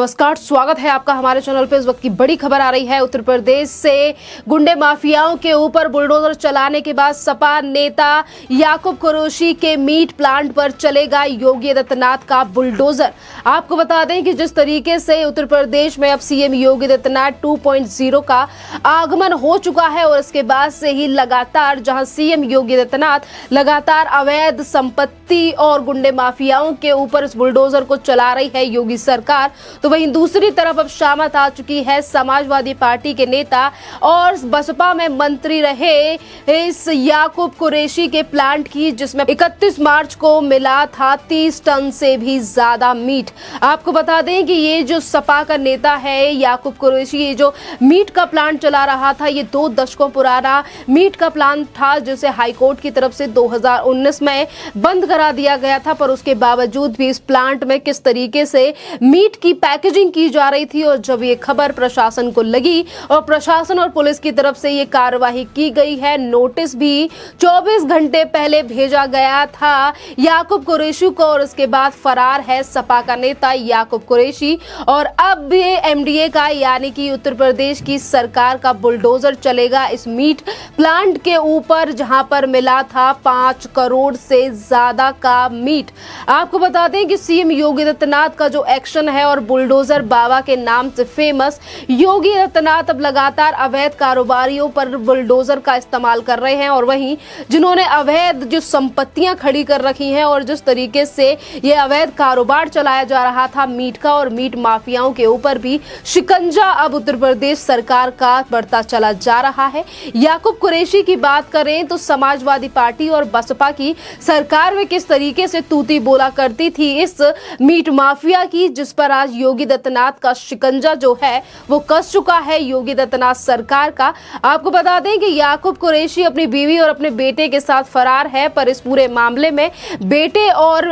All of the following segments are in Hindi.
नमस्कार, स्वागत है आपका हमारे चैनल पे। इस वक्त की बड़ी खबर आ रही है। उत्तर प्रदेश से गुंडे माफियाओं के ऊपर बुलडोजर चलाने के बाद सपा नेता याकूब कुरैशी के मीट प्लांट पर चलेगा योगी आदित्यनाथ का बुलडोजर। आपको बता दें कि जिस तरीके से उत्तर प्रदेश में अब सीएम योगी आदित्यनाथ 2.0 का आगमन हो चुका है और इसके बाद से ही लगातार जहां सीएम योगी आदित्यनाथ लगातार अवैध संपत्ति और गुंडे माफियाओं के ऊपर इस बुलडोजर को चला रही है योगी सरकार, तो वहीं दूसरी तरफ अब शामत आ चुकी है समाजवादी पार्टी के नेता और बसपा में मंत्री रहे इस याकूब कुरैशी के प्लांट की, जिसमें 31 मार्च को मिला था 30 टन से भी ज्यादा मीट। आपको बता दें कि ये जो सपा का नेता है याकूब कुरैशी, ये जो मीट का प्लांट चला रहा था, ये 2 दशकों पुराना मीट का प्लांट था जिसे हाईकोर्ट की तरफ से 2019 में बंद करा दिया गया था। पर उसके बावजूद भी इस प्लांट में किस तरीके से मीट की पैकेजिंग की जा रही थी और जब ये खबर प्रशासन को लगी और प्रशासन और पुलिस की तरफ से ये कार्यवाही की गई है, नोटिस भी 24 घंटे पहले भेजा गया था याकूब कुरैशी को और उसके बाद फरार है सपा का नेता याकूब कुरैशी। और अब ये एमडीए का यानी कि उत्तर प्रदेश की सरकार का बुलडोजर चलेगा इस मीट प्लांट के ऊपर, जहां पर मिला था 5 करोड़ से ज्यादा का मीट। आपको बता दें कि सीएम योगी आदित्यनाथ का जो एक्शन है और बुलडोजर बाबा के नाम से फेमस योगी आदित्यनाथ अब लगातार अवैध कारोबारियों पर बुलडोजर का इस्तेमाल कर रहे हैं और वहीं जिन्होंने अवैध जो संपत्तियां खड़ी कर रखी हैं और जिस तरीके से ये अवैध कारोबार चलाया जा रहा था मीट का, और मीट माफियाओं के ऊपर भी शिकंजा अब उत्तर प्रदेश सरकार का बढ़ता चला जा रहा है। याकूब कुरैशी की बात करें तो समाजवादी पार्टी और बसपा की सरकार में किस तरीके से तूती बोला करती थी इस मीट माफिया की, जिस पर आज योगी आदित्यनाथ का शिकंजा जो है वो कस चुका है योगी आदित्यनाथ सरकार का। आपको बता दें कि याकूब कुरैशी अपनी बीवी और अपने बेटे के साथ फरार है, पर इस पूरे मामले में बेटे और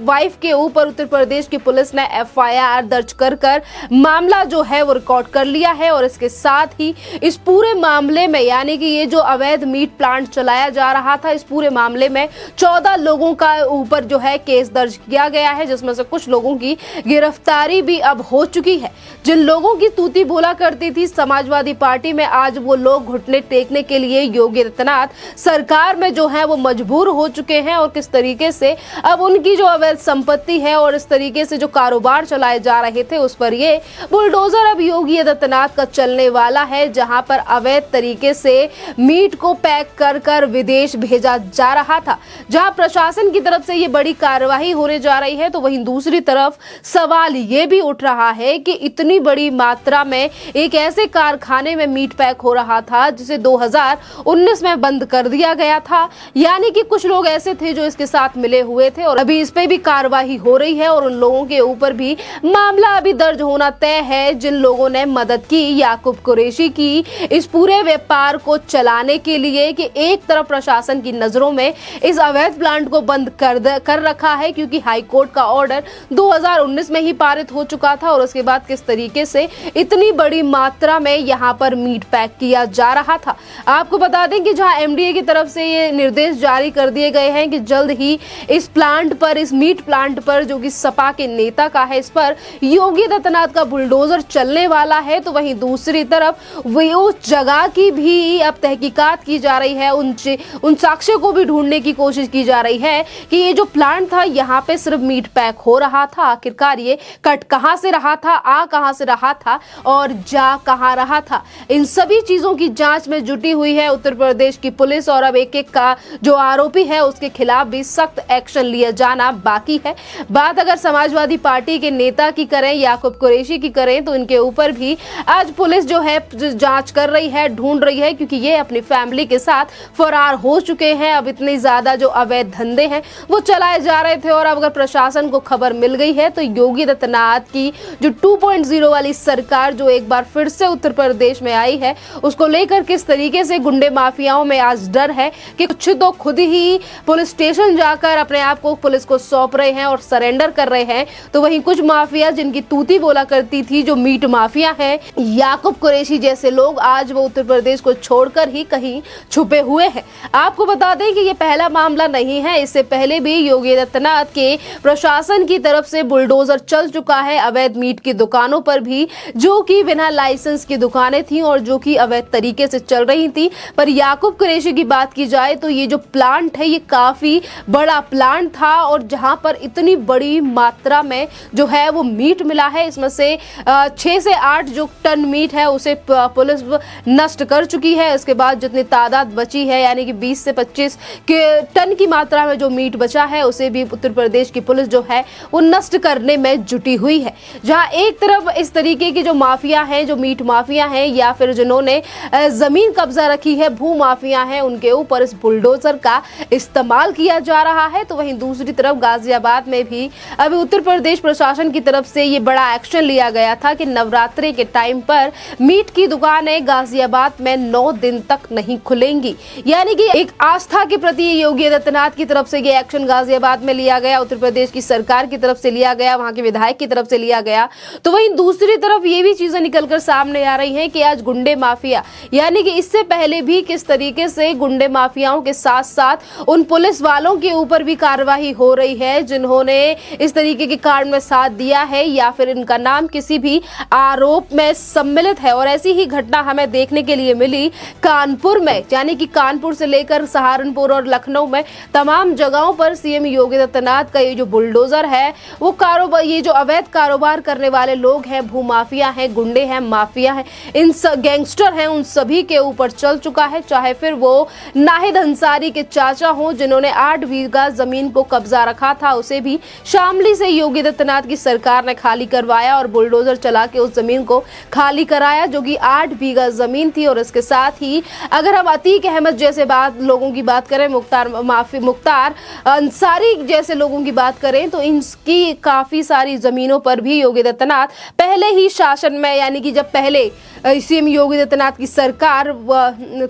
वाइफ के ऊपर उत्तर प्रदेश की पुलिस ने एफआईआर दर्ज कर मामला जो है वो रिकॉर्ड कर लिया है। और इसके साथ ही इस पूरे मामले में यानी कि ये जो अवैध मीट प्लांट चलाया जा रहा था, इस पूरे मामले में 14 लोगों का ऊपर जो है केस दर्ज किया गया है, जिसमें से कुछ लोगों की गिरफ्तारी भी अब हो चुकी है। जिन लोगों की तूती बोला करती थी समाजवादी पार्टी में, आज वो लोग घुटने टेकने के लिए योगी आदित्यनाथ सरकार में जो है वो मजबूर हो चुके हैं और किस तरीके से अब उनकी जो अवैध संपत्ति है और इस तरीके से जो कारोबार चलाए जा रहे थे उस पर ये बुलडोजर अब योगी आदित्यनाथ का चलने वाला है, जहां पर अवैध तरीके से मीट को पैक कर विदेश भेजा जा रहा था। जहां प्रशासन की तरफ से ये बड़ी कार्यवाही होने जा रही है, तो वहीं दूसरी तरफ सवाल ये भी उठ रहा है कि इतनी बड़ी मात्रा में एक ऐसे कारखाने में मीट पैक हो रहा था जिसे 2019 में बंद कर दिया गया था, यानी कि कुछ लोग ऐसे थे जो इसके साथ मिले हुए थे और अभी इस पे भी कार्यवाही हो रही है और उन लोगों के ऊपर भी मामला अभी दर्ज होना तय है जिन लोगों ने मदद की याकूब कुरैशी की इस पूरे व्यापार को चलाने के लिए। कि एक तरफ प्रशासन की नजरों में इस अवैध प्लांट को बंद कर रखा है क्योंकि हाईकोर्ट का ऑर्डर 2019 में ही पारित हो चुका था और उसके बाद किस तरीके से इतनी बड़ी मात्रा में यहाँ पर मीट पैक किया जा रहा था। आपको बता दें कि जहां एमडीए की तरफ से ये निर्देश जारी कर दिए गए हैं कि जल्द ही इस प्लांट पर, इस मीट प्लांट पर जो कि सपा के नेता का है, इस पर योगी आदित्यनाथ का बुलडोजर चलने वाला है, तो वहीं दूसरी तरफ उस जगह की भी अब तहकीकात की जा रही है, उन साक्ष्यों को भी ढूंढने की कोशिश की जा रही है कि ये जो प्लांट था यहाँ पे सिर्फ मीट पैक हो रहा था, आखिरकार ये कट कहां से रहा था, आ कहां से रहा था और जा कहां रहा था। इन सभी चीजों की जांच में जुटी हुई है उत्तर प्रदेश की पुलिस और अब एक का जो आरोपी है उसके खिलाफ भी सख्त एक्शन लिया जाना बाकी है। बात अगर समाजवादी पार्टी के नेता की करें, याकूब कुरैशी की करें, तो इनके ऊपर भी आज पुलिस जो है जांच कर रही है, ढूंढ रही है, क्योंकि ये अपनी फैमिली के साथ फरार हो चुके हैं। अब इतनी ज्यादा जो अवैध धंधे हैं वो चलाए जा रहे थे और अब अगर प्रशासन को खबर मिल गई है तो योगी आदित्यनाथ की जो 2.0 वाली सरकार जो एक बार फिर से उत्तर प्रदेश में आई है उसको लेकर किस तरीके से गुंडे माफियाओं में आज डर है कि कुछ तो खुद ही पुलिस स्टेशन जाकर अपने आप को पुलिस को सौंप रहे हैं और सरेंडर कर रहे हैं, तो वहीं कुछ माफिया जिनकी तूती बोला करती थी, जो मीट माफिया है, याकूब कुरैशी जैसे लोग, आज वो उत्तर प्रदेश को छोड़कर ही कहीं छुपे हुए हैं। आपको बता दें कि ये पहला मामला नहीं है, इससे पहले भी योगी आदित्यनाथ के प्रशासन की तरफ से बुलडोजर चल चुका है अवैध मीट की दुकानों पर भी, जो कि बिना लाइसेंस की दुकानें थी और जो कि अवैध तरीके से चल रही थी। पर याकूब कुरैशी की बात की जाए तो ये जो प्लांट है ये काफी बड़ा प्लांट था और जहां पर इतनी बड़ी मात्रा में जो है वो मीट मिला है। इसमें से 6 से 8 जो टन मीट है उसे पुलिस नष्ट कर चुकी है। इसके बाद जितनी तादाद बची है यानी कि 20 से 25 के टन की मात्रा में जो मीट बचा है उसे भी उत्तर प्रदेश की पुलिस जो है वो नष्ट करने में जुटी हुई है। जहां एक तरफ इस तरीके की जो माफिया हैं, जो मीट माफिया हैं या फिर जिन्होंने जमीन कब्जा रखी है, भू माफिया हैं, उनके ऊपर इस बुलडोजर का इस्तेमाल किया जा रहा है, तो वहीं दूसरी तरफ गाजियाबाद में भी अभी उत्तर प्रदेश प्रशासन की तरफ से ये बड़ा एक्शन लिया गया था कि नवरात्रि के टाइम पर मीट की दुकानें गाजियाबाद में 9 दिन तक नहीं खुलेंगी। यानी कि एक आस्था के प्रति योगी आदित्यनाथ की तरफ से ये एक्शन गाजियाबाद में लिया गया, उत्तर प्रदेश की सरकार की तरफ से लिया गया, वहां के विधायक की तरफ से लिया गया। तो वहीं दूसरी तरफ ये भी चीजें निकलकर सामने आ रही हैं कि आज गुंडे माफिया, यानी कि इससे पहले भी किस तरीके से गुंडे माफियाओं के साथ साथ उन पुलिस वालों के ऊपर भी कार्रवाई हो रही है जिन्होंने इस तरीके के कांड में साथ दिया है या फिर इनका नाम किसी भी आरोप में सम्मिलित है। और ऐसी ही घटना हमें देखने के लिए मिली कानपुर में, यानी कि कानपुर से लेकर सहारनपुर और लखनऊ में तमाम जगहों पर सीएम योगी आदित्यनाथ का ये जो बुलडोजर है वो कारोबार, ये जो अवैध कारोबार करने वाले लोग हैं, भूमाफिया हैं, गुंडे हैं, माफिया हैं, इन गैंगस्टर हैं, उन सभी के ऊपर चल चुका है। चाहे फिर वो नाहिद अंसारी के चाचा हों जिन्होंने 8 बीघा जमीन को कब्जा रखा था, उसे भी शामली से योगी आदित्यनाथ की सरकार ने खाली करवाया और बुलडोजर चला के उस जमीन को खाली कराया जो कि 8 बीघा जमीन थी। और इसके साथ ही अगर हम अतीक अहमद जैसे लोगों की बात करें, मुख्तार अंसारी जैसे लोगों की बात करें तो इनकी काफी सारी जमीनों पर भी योगी आदित्यनाथ पहले ही शासन में, यानी कि जब पहले सीएम योगी आदित्यनाथ की सरकार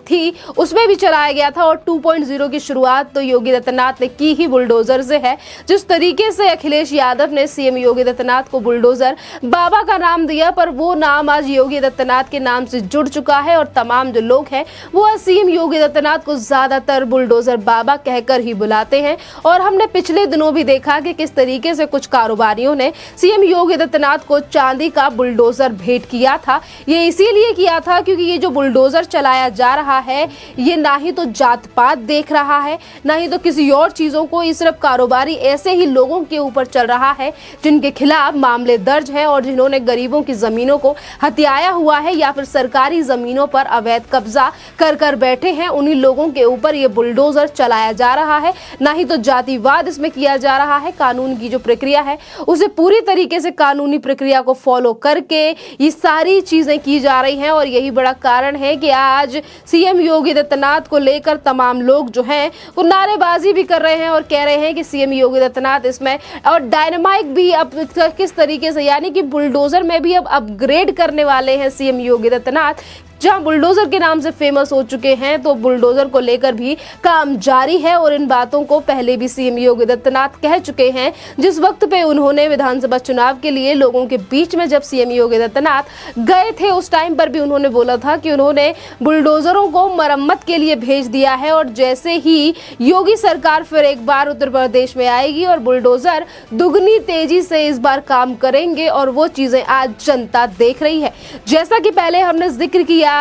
थी उसमें भी चलाया गया था। और 2.0 की शुरुआत तो योगी आदित्यनाथ ने की ही बुलडोजर से है। जिस तरीके से अखिलेश यादव ने सीएम योगी आदित्यनाथ को बुलडोजर बाबा का नाम दिया, पर वो नाम आज योगी आदित्यनाथ के नाम से जुड़ चुका है और तमाम जो लोग हैं वो सीएम योगी आदित्यनाथ को ज्यादातर बुलडोजर बाबा कहकर ही बुलाते हैं। और हमने पिछले दिनों भी देखा कि किस तरीके से कुछ कारोबारियों ने सीएम योगी आदित्यनाथ को चांदी का बुलडोजर भेंट किया था। ये इसीलिए किया था क्योंकि ये जो बुलडोजर चलाया जा रहा है ये ना ही तो जात पात देख रहा है, ना ही तो किसी और चीजों को, ये सिर्फ कारोबारी ऐसे ही लोगों के ऊपर चल रहा है जिनके खिलाफ मामले दर्ज हैं और जिन्होंने गरीबों की जमीनों को हथियाया हुआ है या फिर सरकारी जमीनों पर अवैध कब्जा कर बैठे हैं। उन्हीं लोगों के ऊपर ये बुलडोजर चलाया जा रहा है। ना ही तो जातिवाद इसमें किया जा रहा है, कानून की जो प्रक्रिया है उसे पूरी तरीके से कानूनी प्रक्रिया को फॉलो करके ये सारी चीजें की जा रही हैं। और यही बड़ा कारण है कि आज सीएम योगी आदित्यनाथ को लेकर तमाम लोग जो हैं वो नारेबाजी भी कर रहे हैं और कह रहे हैं कि सीएम योगी आदित्यनाथ इसमें, और डायनामाइट भी अब किस तरीके से, यानी कि बुलडोजर में भी अब अपग्रेड करने वाले हैं सीएम योगी आदित्यनाथ। जहां बुलडोजर के नाम से फेमस हो चुके हैं तो बुलडोजर को लेकर भी काम जारी है। और इन बातों को पहले भी सीएम योगी आदित्यनाथ कह चुके हैं। जिस वक्त पे उन्होंने विधानसभा चुनाव के लिए लोगों के बीच में जब सीएम योगी आदित्यनाथ गए थे उस टाइम पर भी उन्होंने बोला था कि उन्होंने बुलडोजरों को मरम्मत के लिए भेज दिया है और जैसे ही योगी सरकार फिर एक बार उत्तर प्रदेश में आएगी और बुलडोजर दुगनी तेजी से इस बार काम करेंगे और वो चीजें आज जनता देख रही है। जैसा कि पहले हमने जिक्र किया,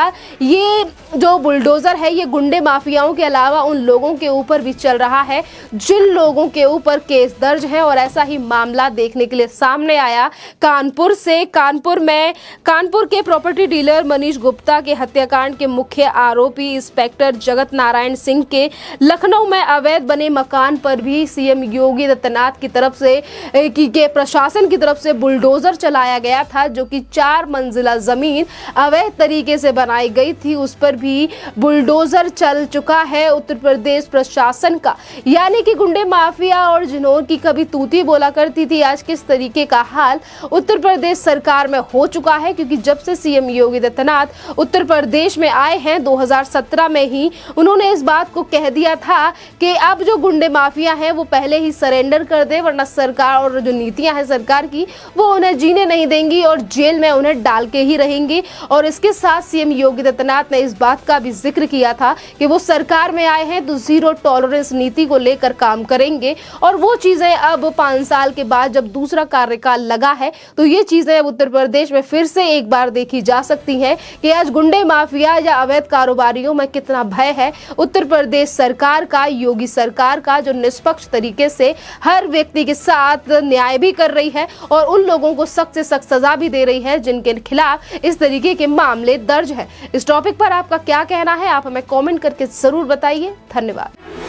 ये जो बुलडोजर है ये गुंडे माफियाओं के अलावा उन लोगों के ऊपर भी चल रहा है जिन लोगों के ऊपर केस दर्ज है। और ऐसा ही मामला देखने के लिए सामने आया कानपुर से। कानपुर के प्रॉपर्टी डीलर मनीष गुप्ता के हत्याकांड के मुख्य आरोपी इंस्पेक्टर जगत नारायण सिंह के लखनऊ में अवैध बने मकान पर भी सीएम योगी आदित्यनाथ की तरफ से के प्रशासन की तरफ से बुलडोजर चलाया गया था, जो कि 4 मंजिला जमीन अवैध तरीके से बनाई गई थी, उस पर भी बुलडोजर चल चुका है उत्तर प्रदेश प्रशासन का। यानी कि गुंडे माफिया और जिन्हों की कभी तूती बोला करती थी, आज किस तरीके का हाल उत्तर प्रदेश सरकार में हो चुका है। क्योंकि जब से सीएम योगी आदित्यनाथ उत्तर प्रदेश में आए हैं 2017 में ही उन्होंने इस बात को कह दिया था कि अब जो गुंडे माफिया हैं वो पहले ही सरेंडर कर दे, वरना सरकार और जो नीतियां हैं सरकार की वो उन्हें जीने नहीं देंगी और जेल में उन्हें डाल के ही रहेंगी। और इसके साथ सीएम योगी आदित्यनाथ ने इस बात का भी जिक्र किया था कि वो सरकार में आए हैं तो जीरो टॉलरेंस नीति को लेकर काम करेंगे, और वो चीजें अब 5 साल के बाद जब दूसरा कार्यकाल लगा है तो ये चीजें अब उत्तर प्रदेश में फिर से एक बार देखी जा सकती हैं कि आज गुंडे माफिया या अवैध कारोबारियों में कितना भय है। उत्तर प्रदेश सरकार का, योगी सरकार का, जो निष्पक्ष तरीके से हर व्यक्ति के साथ न्याय भी कर रही है और उन लोगों को सख्त से सख्त सजा भी दे रही है जिनके खिलाफ इस तरीके के मामले दर्ज है। इस टॉपिक पर आपका क्या कहना है, आप हमें कमेंट करके जरूर बताइए। धन्यवाद।